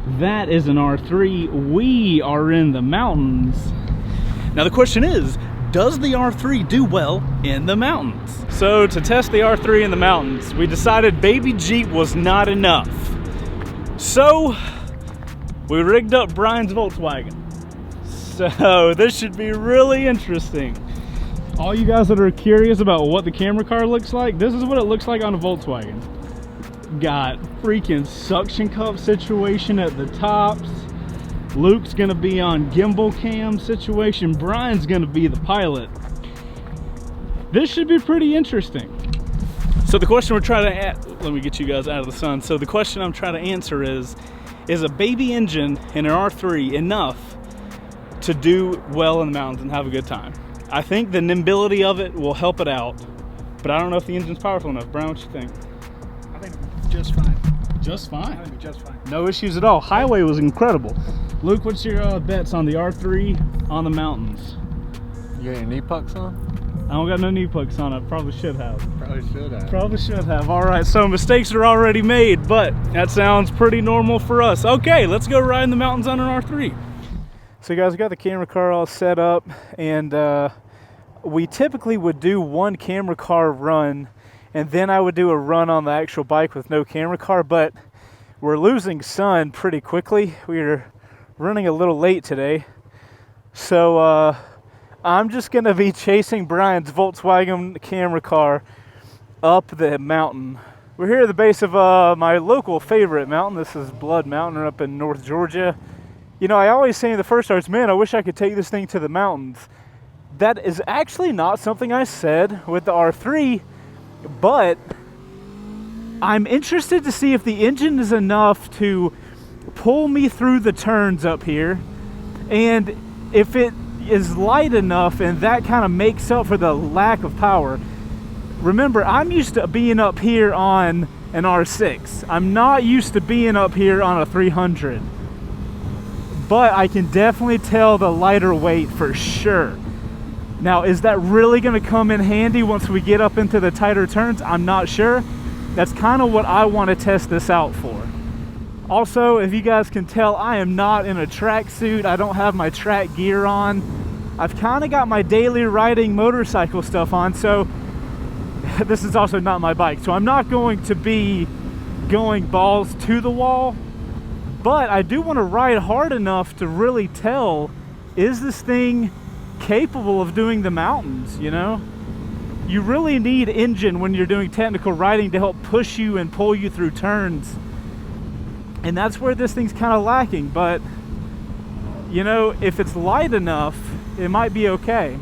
That is an R3. We are in the mountains. Now the question is, does the R3 do well in the mountains? So to test the R3 in the mountains, we decided baby Jeep was not enough. So we rigged up Brian's Volkswagen. So this should be really interesting. All you guys that are curious about what the camera car looks like, this is what it looks like on a Volkswagen. Got freaking suction cup situation at the tops. Luke's gonna be on gimbal cam situation. Brian's gonna be the pilot. This should be pretty interesting. So the question we're trying to let me get you guys out of the sun. So the question I'm trying to answer is a baby engine in an R3 enough to do well in the mountains and have a good time? I think the nimbility of it will help it out, but I don't know if the engine's powerful enough. Brian, what you think? I think just fine. Just fine? I think just fine. No issues at all. Highway was incredible. Luke, what's your bets on the R3 on the mountains? You got any knee pucks on? I don't got no knee pucks on. I probably should have. Probably should have. Probably should have. All right, so mistakes are already made, but that sounds pretty normal for us. Okay, let's go ride in the mountains on an R3. So you guys, we got the camera car all set up, and we typically would do one camera car run, and then I would do a run on the actual bike with no camera car, but we're losing sun pretty quickly. We're running a little late today, so I'm just gonna be chasing Brian's Volkswagen camera car up the mountain. We're here at the base of my local favorite mountain. This is Blood Mountain up in North Georgia. You know, I always say in the first starts, man, I wish I could take this thing to the mountains. That is actually not something I said with the R3, but I'm interested to see if the engine is enough to pull me through the turns up here, and if it is light enough and that kind of makes up for the lack of power. Remember, I'm used to being up here on an R6. I'm not used to being up here on a 300, but I can definitely tell the lighter weight for sure. Now, is that really going to come in handy once we get up into the tighter turns? I'm not sure. That's kind of what I want to test this out for. Also, if you guys can tell, I am not in a track suit. I don't have my track gear on. I've kind of got my daily riding motorcycle stuff on, so this is also not my bike. So I'm not going to be going balls to the wall, but I do want to ride hard enough to really tell, is this thing capable of doing the mountains, you know? You really need engine when you're doing technical riding to help push you and pull you through turns. And that's where this thing's kind of lacking, but you know, if it's light enough, it might be okay.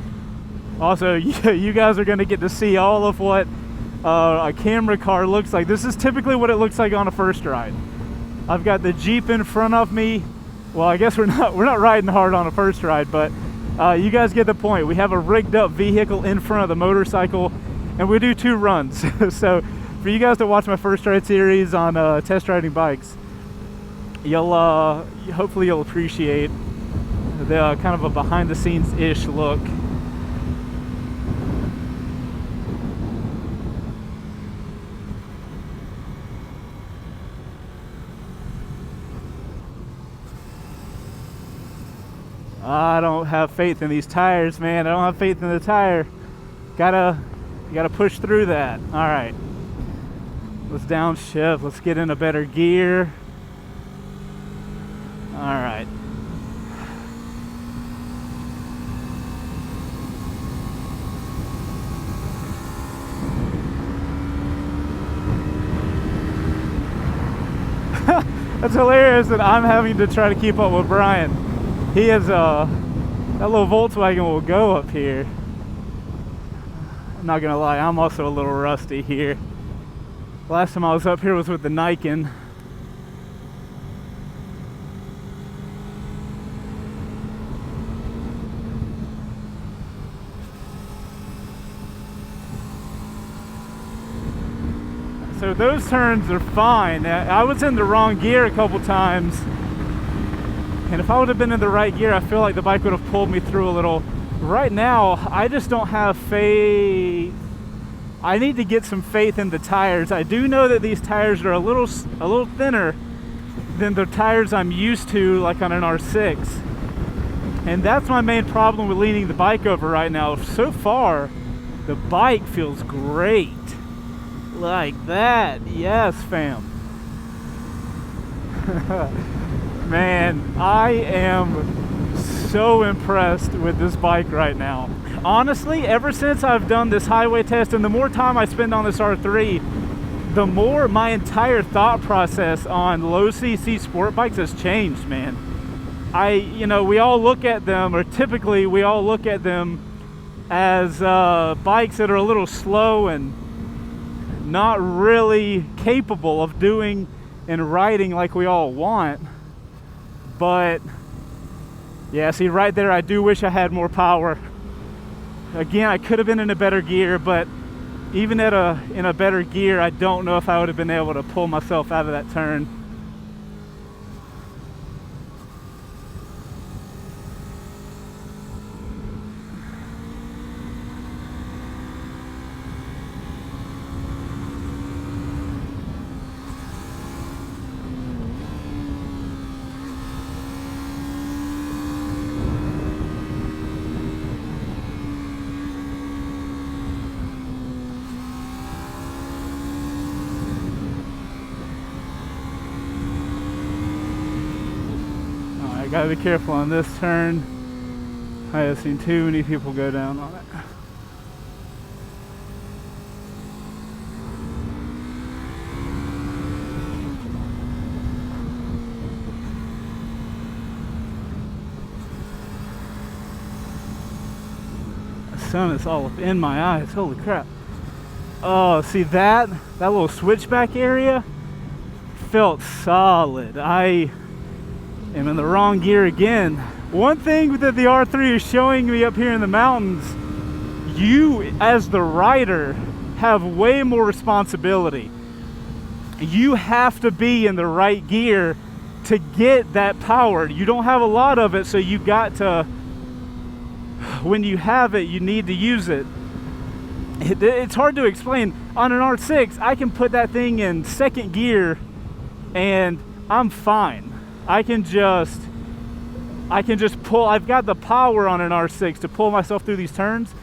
Also, you guys are going to get to see all of what a camera car looks like. This is typically what it looks like on a first ride. I've got the Jeep in front of me. Well, I guess we're not riding hard on a first ride, but you guys get the point. We have a rigged up vehicle in front of the motorcycle, and we do 2 runs. So for you guys to watch my first ride series on test riding bikes, you'll hopefully you'll appreciate the kind of a behind the scenes ish look. I don't have faith in these tires, man. I don't have faith in the tire. Gotta push through that. All right, let's downshift. Let's get in a better gear. All right. That's hilarious that I'm having to try to keep up with Brian. He has that little Volkswagen will go up here. I'm not gonna lie, I'm also a little rusty here. Last time I was up here was with the Nikon. So those turns are fine. I was in the wrong gear a couple times, and if I would have been in the right gear, I feel like the bike would have pulled me through a little. Right now, I just don't have faith. I need to get some faith in the tires. I do know that these tires are a little thinner than the tires I'm used to, like on an R6. And that's my main problem with leaning the bike over right now. So far, the bike feels great. Like that. Yes, fam. Man, I am so impressed with this bike right now. Honestly, ever since I've done this highway test, and the more time I spend on this R3, the more my entire thought process on low CC sport bikes has changed, man. We all look at them, or typically we all look at them as bikes that are a little slow and not really capable of doing and riding like we all want. But yeah, see right there, I do wish I had more power. Again, I could have been in a better gear, but even in a better gear, I don't know if I would have been able to pull myself out of that turn. Gotta be careful on this turn. I have seen too many people go down on it. The sun is all up in my eyes. Holy crap. Oh, see that little switchback area felt solid. I am in the wrong gear again. One thing that the R3 is showing me up here in the mountains, you as the rider have way more responsibility. You have to be in the right gear to get that power. You don't have a lot of it, so you got to, when you have it, you need to use it. It's hard to explain. On an R6, I can put that thing in second gear and I'm fine. I can just pull. I've got the power on an R6 to pull myself through these turns.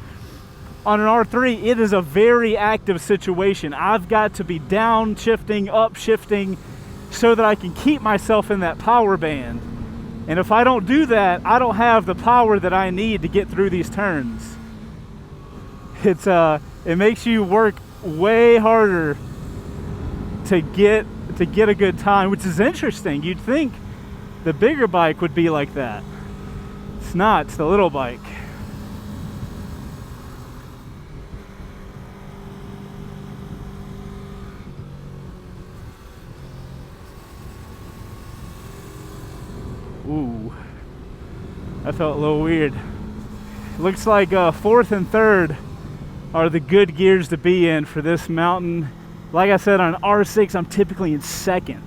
On an R3, it is a very active situation. I've got to be down shifting, up shifting, so that I can keep myself in that power band. And if I don't do that, I don't have the power that I need to get through these turns. It makes you work way harder to get a good time, which is interesting. You'd think the bigger bike would be like that. It's not, it's the little bike. Ooh, that felt a little weird. Looks like fourth and third are the good gears to be in for this mountain. Like I said, on an R6, I'm typically in second.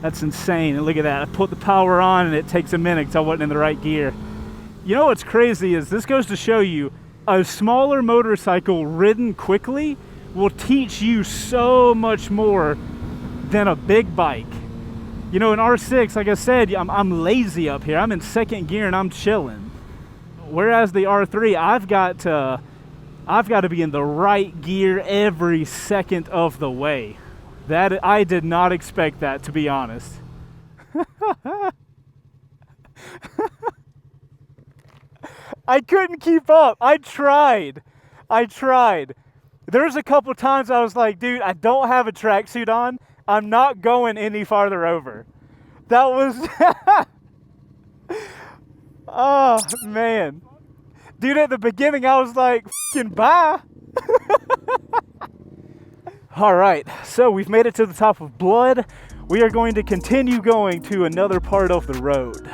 That's insane. And look at that. I put the power on and it takes a minute because I wasn't in the right gear. You know what's crazy is this goes to show you a smaller motorcycle ridden quickly will teach you so much more than a big bike. You know, an R6, like I said, I'm lazy up here. I'm in second gear and I'm chilling. Whereas the R3, I've got to be in the right gear every second of the way. That I did not expect that, to be honest. I couldn't keep up. I tried. There's a couple times I was like, dude, I don't have a tracksuit on. I'm not going any farther over. That was oh man. Dude, at the beginning I was like, fucking bye. All right, so we've made it to the top of Blood. We are going to continue going to another part of the road.